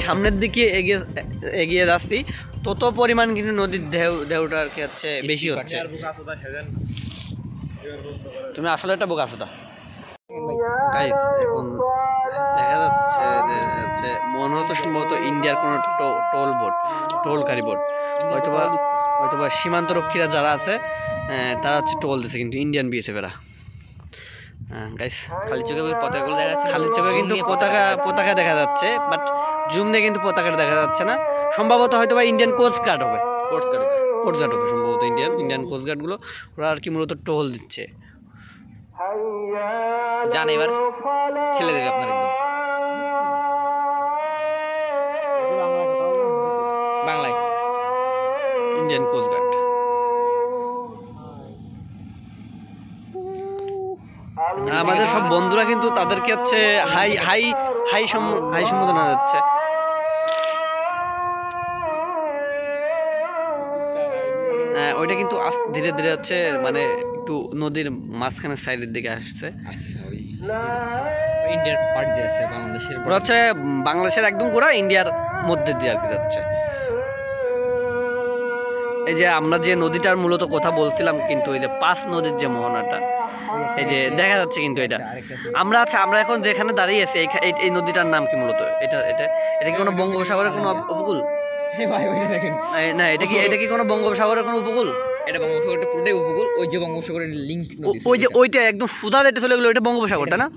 সামনের দিকে এগিয়ে যাচ্ছি তত পরিমাণ কিন্তু নদীর ঢেউটা আর কি হচ্ছে বেশি হচ্ছে। তুমি আসলে একটা বোকা আছো। গাইস এখন দেখা যাচ্ছে যে হচ্ছে মনে হতো সম্ভবত ইন্ডিয়ার কোনো টোলকারী বোট, হয়তোবা সীমান্ত রক্ষীরা যারা আছে তারা হচ্ছে টোল দিচ্ছে, কিন্তু ইন্ডিয়ান বিএসএফেরা। গাইস খালি চোখে পতাকাগুলো দেখা যাচ্ছে, খালি চোখে কিন্তু পতাকা দেখা যাচ্ছে, বাট জুম দিয়ে কিন্তু পতাকাটা দেখা যাচ্ছে না। সম্ভবত হয়তোবা ইন্ডিয়ান কোস্ট গার্ড হবে, সম্ভবত ইন্ডিয়ান কোস্ট গার্ড গুলো ওরা আর কি মূলত টোল দিচ্ছে। জান এবার ছেলে দেবে আপনার একদম বাংলায় ইন্ডিয়ান কোস্ট গার্ড। আমাদের সব বন্ধুরা কিন্তু তাদেরকে হচ্ছে হাই সম্বোধনা যাচ্ছে। ওইটা কিন্তু ধীরে ধীরে হচ্ছে মানে একটু নদীর মাঝখানের সাইডের দিকে আসছে। ইন্ডিয়ার পার্ট দিয়ে আছে বাংলাদেশের, ওরা হচ্ছে বাংলাদেশের একদম পুরো ইন্ডিয়ার মধ্যে দিয়ে আর কি যাচ্ছে। এই যে আমরা যে নদীটার মূলত কথা বলছিলাম, কিন্তু এই যে পাঁচ নদীর যে মোহনাটা এই যে দেখা যাচ্ছে, কিন্তু এটা আমরা এখন যেখানে দাঁড়িয়ে আছি এই নদীটার নাম কি মূলত? এটা কি কোনো বঙ্গোপসাগরের কোনো উপকূল? না, এটা কি কোনো বঙ্গোপসাগরের কোনো উপকূল? এটা বঙ্গোপসাগরটা পুরোটাই উপকূল। ওই যে বঙ্গোপসাগরের লিংক নদী, ওইটা একদম সুদা যেটা চলে গেলো, ওইটা বঙ্গোপসাগর তাই না?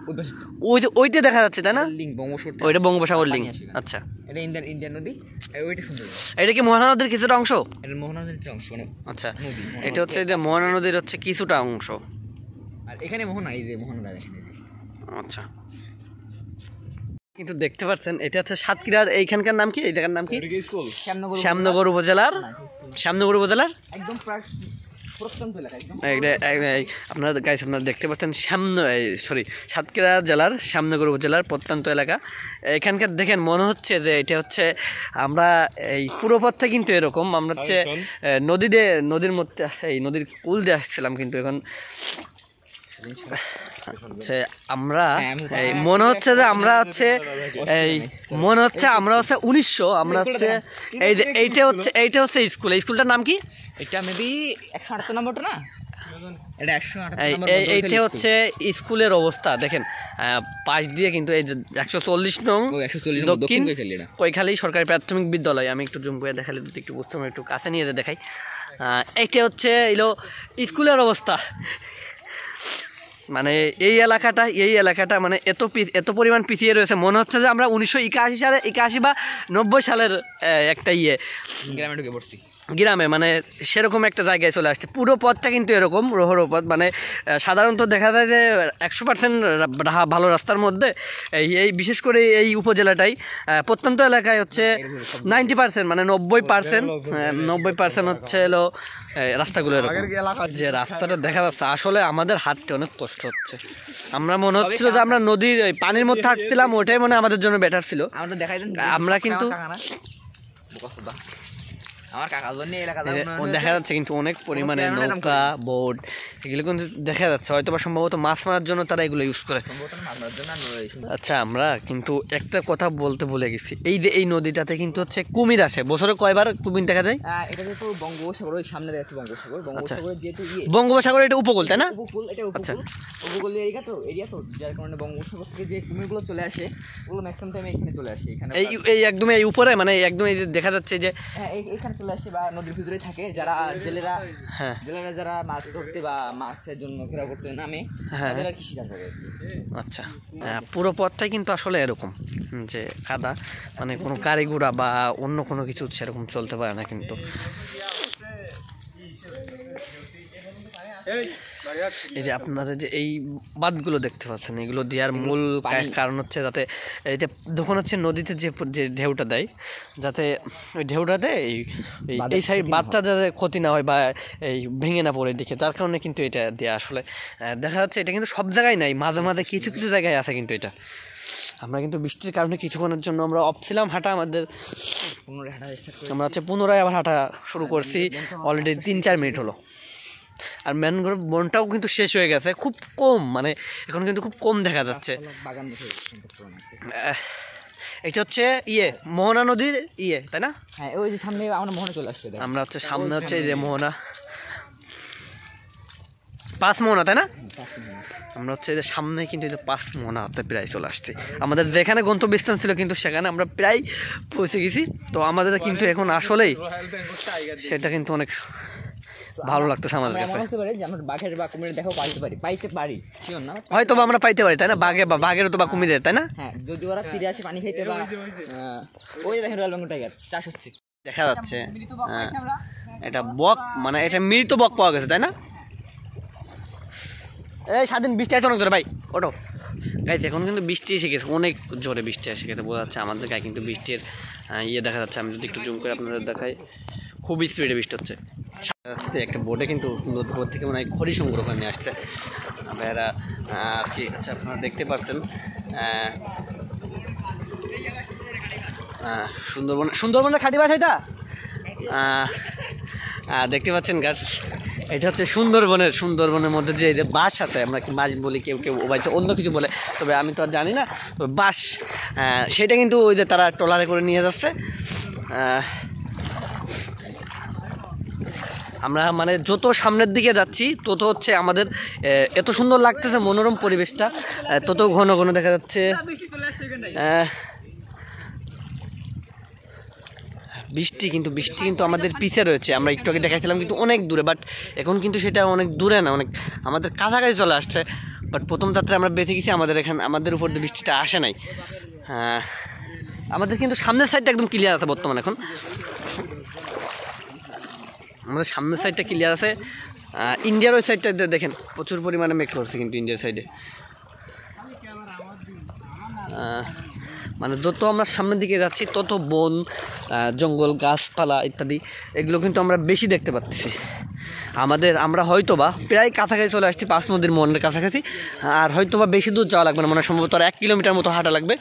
ওইটা দেখা যাচ্ছে তাই না? লিংক বঙ্গোপসাগর, ওইটা বঙ্গোপসাগর লিংক। আচ্ছা, এটা ইন্ডিয়ান নদী। ওইটা সুন্দর। এটা কি মোহনা নদীর কিছুটা অংশ? এটা মোহনা নদীর অংশ মানে। আচ্ছা, এটা হচ্ছে যে মোহনা নদীর হচ্ছে কিছুটা অংশ। আর এখানে মোহনা, এই যে মোহনা দেখেন। আচ্ছা, কিন্তু দেখতে পাচ্ছেন এটা হচ্ছে সাতক্ষীরার এইখানকার নাম কি? এই জায়গার নাম কি? শ্যামনগর উপজেলার একদম প্রত্যন্ত এলাকা একদম। আপনারা দেখতে পাচ্ছেন সাতক্ষীরা জেলার শ্যামনগর উপজেলার প্রত্যন্ত এলাকা। এখানকার দেখেন মনে হচ্ছে যে এটা হচ্ছে আমরা এই পুরো পথটা কিন্তু এরকম আমরা হচ্ছে নদীর মধ্যে এই নদীর কুল দিয়ে আসছিলাম, কিন্তু এখন আমরা মনে হচ্ছে যে আমরা হচ্ছে 1900 আমরা হচ্ছে এইটা হচ্ছে স্কুলটার নাম কি? এটা মেবি 108 নম্বরটা না? এটা 108 নম্বর। এইটা হচ্ছে স্কুলের অবস্থা দেখেন। পাশ দিয়ে কিন্তু এই 140 নং দক্ষিণ কৈখালী সরকারি প্রাথমিক বিদ্যালয়। আমি একটু জুম করে দেখালে যদি একটু বুঝতে পারি, একটু কাছে নিয়ে দেখাই। এইটা হচ্ছে স্কুলের অবস্থা। মানে এই এলাকাটা মানে এত পরিমাণ পিছিয়ে রয়েছে, মনে হচ্ছে যে আমরা 1981 বা 90 সালের একটা গ্রামে ঢুকে পড়ছি। গ্রামে মানে সেরকম একটা জায়গায় চলে আসছে। পুরো পথটা কিন্তু এরকম রোহর পথ, মানে সাধারণত দেখা যায় যে 100% ভালো রাস্তার মধ্যে এই বিশেষ করে এই উপজেলাটাই প্রত্যন্ত এলাকায় হচ্ছে 90%, মানে 90% হচ্ছে রাস্তাগুলো এরকম। যে রাস্তাটা দেখা যাচ্ছে আসলে আমাদের হাঁটতে অনেক কষ্ট হচ্ছে। আমরা মনে হচ্ছিল যে আমরা নদীর পানির মধ্যে হাঁটছিলাম, ওটাই মনে আমাদের জন্য বেটার ছিল। আমরা কিন্তু দেখা যাচ্ছে কিন্তু অনেক পরিমাণে নৌকা বোট এগুলো কিন্তু দেখা যাচ্ছে, হয়তো বা সম্ভবত মাছ মারার জন্য তারা এগুলো ইউজ করে। আচ্ছা, আমরা কিন্তু একটা কথা বলতে ভুলে গেছি, এই যে এই নদীটাতে কিন্তু হচ্ছে কুমির আসে। বছরে কয়বার কুমির দেখা যায়? এটা যেহেতু বঙ্গোপসাগরের সামনে রয়েছে বঙ্গোপসাগর যেহেতু বঙ্গোপসাগর এটা উপকূল তাই না? আচ্ছা, উপকূল এরিয়া তো যার কারণে বঙ্গোপসাগর থেকে যে কুমিরগুলো চলে আসে ওগুলো ম্যাক্সিমাম টাইম এখানে চলে আসে। এখানে এই একদম এই উপরে মানে একদম এই যে দেখা যাচ্ছে যে এখানে চলে আসে বা নদীর ভিতরে থাকে। যারা জেলেরা যারা মাছ ধরতে বা মাছের জন্য ঘেরাও করতে নামে তারা কি শিকার করে। আচ্ছা, পুরো পথটাই কিন্তু আসলে এরকম যে কাদা, মানে কোনো গাড়ি ঘোড়া বা অন্য কোনো কিছু সেরকম চলতে পারে না। কিন্তু এই যে আপনারা যে এই বাঁধগুলো দেখতে পাচ্ছেন, এগুলো দেওয়ার মূল কারণ হচ্ছে যাতে এই যে যখন হচ্ছে নদীতে যে ঢেউটা দেয়, যাতে ওই ঢেউটাতে এই সাইড বাঁধটা যাতে ক্ষতি না হয় বা এই ভেঙে না পড়ে দেখে, তার কারণে কিন্তু এটা দেওয়া। আসলে দেখা যাচ্ছে এটা কিন্তু সব জায়গায় নাই, মাঝে মাঝে কিছু জায়গায় আছে। কিন্তু এটা আমরা কিন্তু বৃষ্টির কারণে কিছুক্ষণের জন্য আমরা অফ ছিলাম হাঁটা, আমরা হচ্ছে পুনরায় আবার হাঁটা শুরু করছি। অলরেডি 3-4 মিনিট হলো। আর ম্যানগ্রোভ বনটাও কিন্তু শেষ হয়ে গেছে, খুব কম, মানে এখন কিন্তু খুব কম দেখা যাচ্ছে। এটা হচ্ছে মোহনা নদীর তাই না? হ্যাঁ ওই যে সামনে আমরা মোহনা চলে আসছে, আমরা হচ্ছে সামনে হচ্ছে এই যে মোহনা, 5 মোহনা তাই না? আমরা হচ্ছে যে সামনে কিন্তু এই যে 5 মোহনা হাতে প্রায় চলে আসছে। আমাদের যেখানে গন্তব্যস্থান ছিল কিন্তু সেখানে আমরা প্রায় পৌঁছে গেছি। তো আমাদের কিন্তু এখন আসলেই সেটা কিন্তু অনেক ভালো লাগতেছে আমাদের কাছে। হয়তো আমরা পাইতে পারি তাই না, বাঘের তো বা কুমিরের তাই না? হ্যাঁ যদি ওরা তীরে আসে পানি খাইতে বা ওই দেখেন রয়্যাল বেঙ্গল টাইগার চাষ হচ্ছে দেখা যাচ্ছে। এটা বক, মানে এটা মৃত বক পাওয়া গেছে তাই না? এই স্বাধীন বৃষ্টি আছে অনেক জোরে ভাই, ওটো গাইছে। এখন কিন্তু বৃষ্টি এসে গেছে, অনেক জোরে বৃষ্টি এসে গেছে, বোঝা যাচ্ছে আমাদের গায়ে কিন্তু বৃষ্টির দেখা যাচ্ছে। আমি যদি একটু জুম করে আপনাদের দেখাই, খুব স্পিডে বৃষ্টি হচ্ছে। একটা বোটে কিন্তু বোট থেকে মনে হয় খড়ি সংগ্রহ করে নিয়ে আসছে ভাইয়েরা কি। আচ্ছা আপনারা দেখতে পাচ্ছেন সুন্দরবনের খাঁটি ভাষা এটা দেখতে পাচ্ছেন গাছ। এটা হচ্ছে সুন্দরবনের মধ্যে যে বাঁশ আছে, আমরা কি বাঁশ বলি, কেউ কেউ বাড়িতে অন্য কিছু বলে, তবে আমি তো আর জানি না। তবে বাঁশ সেটা কিন্তু ওই যে তারা ট্রলারে করে নিয়ে যাচ্ছে। আমরা মানে যত সামনের দিকে যাচ্ছি তত হচ্ছে আমাদের এত সুন্দর লাগতেছে মনোরম পরিবেশটা, তত ঘন ঘন দেখা যাচ্ছে। বৃষ্টি কিন্তু আমাদের পিছে রয়েছে। আমরা একটু আগে দেখাইছিলাম কিন্তু অনেক দূরে, বাট এখন কিন্তু সেটা অনেক দূরে না, অনেক আমাদের কাছাকাছি চলে আসছে। বাট প্রথম যাত্রায় আমরা বেঁচে গেছি, আমাদের উপর দিয়ে বৃষ্টিটা আসে নাই। আমাদের কিন্তু সামনের সাইডটা একদম ক্লিয়ার আছে বর্তমানে। এখন আমাদের সামনের সাইডটা ক্লিয়ার আছে। ইন্ডিয়ার ওই সাইডটা দেখেন প্রচুর পরিমাণে মেঘ করছে কিন্তু ইন্ডিয়ার সাইডে। মানে যত আমরা সামনের দিকে যাচ্ছি তত বন জঙ্গল গাছপালা ইত্যাদি এগুলো কিন্তু আমরা বেশি দেখতে পাচ্ছি। আমরা হয়তোবা প্রায় কাছাকাছি চলে আসছি 5 নদীর মোহনার কাছাকাছি। আর হয়তোবা বেশি দূর যাওয়া লাগবে না, মানে সম্ভবত 1 কিলোমিটার মতো হাঁটা লাগবে।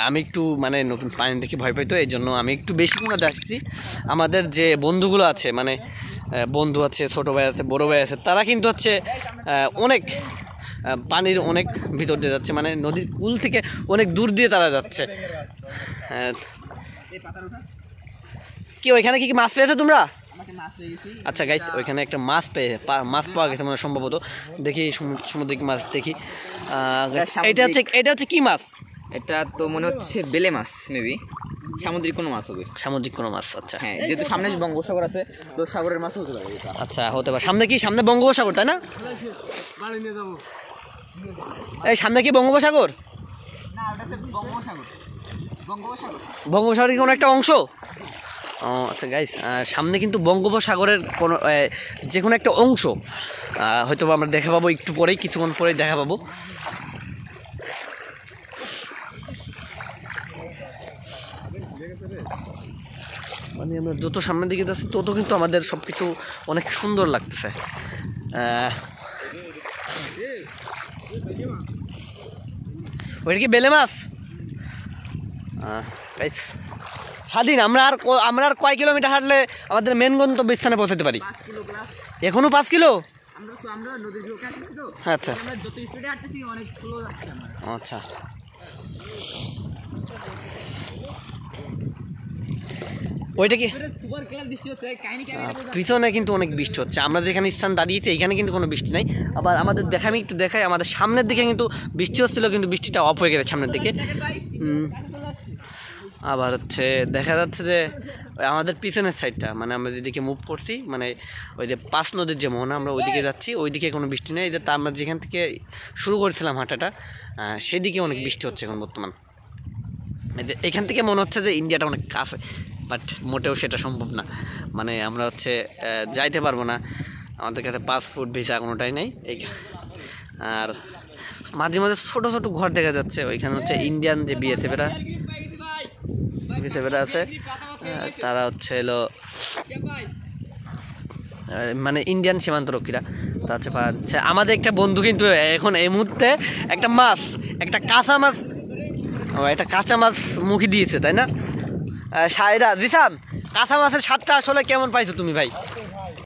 আমি একটু মানে নতুন পানি দেখে ভয় পাই, তো এই জন্য আমি একটু বেশি করে দেখছি। আমাদের যে বন্ধুগুলো আছে, মানে বন্ধু আছে, ছোট ভাই আছে, বড় ভাই আছে, তারা কিন্তু হচ্ছে অনেক পানির অনেক ভিতর দিয়ে যাচ্ছে, মানে নদীর কুল থেকে অনেক দূর দিয়ে তারা যাচ্ছে। কি ওইখানে কি মাছ পেয়েছো তোমরা? আচ্ছা গাইস, ওইখানে একটা মাছ পাওয়া গেছে মানে সম্ভবত। দেখি সামুদ্রিক মাছ দেখি। এটা হচ্ছে কি মাছ? এটা তো মনে হচ্ছে বেলে মাছ, মেবি সামুদ্রিক কোনো মাছ হবে। সামুদ্রিক কোনো মাছ, আচ্ছা। হ্যাঁ যেহেতু সামনে বঙ্গোপসাগর আছে তো সাগরের মাছ হতে পারে। আচ্ছা হতে পারে। সামনে বঙ্গোপসাগর তাই না? এই সামনে কি বঙ্গোপসাগর? না ওটা তো বঙ্গোপসাগর। বঙ্গোপসাগরের কোনো একটা অংশ। ও আচ্ছা গাইস, সামনে কিন্তু বঙ্গোপসাগরের কোনো যে কোনো একটা অংশ হয়তো আমরা দেখা পাবো একটু পরেই, কিছুক্ষণ পরেই দেখা পাবো। মানে আমরা যত সামনের দিকে যাচ্ছি তত কিন্তু আমাদের সব কিছু অনেক সুন্দর লাগতেছে। ওইটা কি বেলে মাছ? স্বাধীন, আমরা আর কয় কিলোমিটার হাঁটলে আমাদের মেন গন্তব্যস্থানে পৌঁছাতে পারি? এখনো 5 কিলো। আচ্ছা আচ্ছা, ওইটা কি পিছনে কিন্তু অনেক বৃষ্টি হচ্ছে। আমরা যেখানে স্থান দাঁড়িয়েছি এখানে কিন্তু কোনো বৃষ্টি নাই। আবার আমাদের আমি একটু দেখাই, আমাদের সামনের দিকে কিন্তু বৃষ্টি হচ্ছিল, কিন্তু বৃষ্টিটা অফ হয়ে গেছে সামনের দিকে। আবার হচ্ছে দেখা যাচ্ছে যে আমাদের পিছনের সাইডটা, মানে আমরা যেদিকে মুভ করছি, মানে ওই যে 5 নদীর যে মোহনা, আমরা ওইদিকে যাচ্ছি, ওইদিকে কোনো বৃষ্টি নেই। তা আমরা যেখান থেকে শুরু করেছিলাম হাঁটাটা সেদিকে অনেক বৃষ্টি হচ্ছে এখন বর্তমান। এখান থেকে মনে হচ্ছে যে ইন্ডিয়াটা অনেক কাছে, বাট মোটেও সেটা সম্ভব না। মানে আমরা হচ্ছে যাইতে পারবো না, আমাদের কাছে পাসপোর্ট ভিসা কোনোটাই নেই। আর মাঝে মাঝে ছোট ছোট ঘর দেখা যাচ্ছে, ওইখানে হচ্ছে ইন্ডিয়ান যে বিএসএফেরা আছে, তারা হচ্ছে এলো মানে ইন্ডিয়ান সীমান্তরক্ষীরা। তা হচ্ছে আমাদের একটা বন্ধু কিন্তু এখন এই মুহূর্তে একটা কাঁচা মাছ মুখে দিয়েছে তাই না সায়রা জিসান? কাঁচা মাছের স্বাদটা আসলে কেমন পাইছো তুমি ভাই?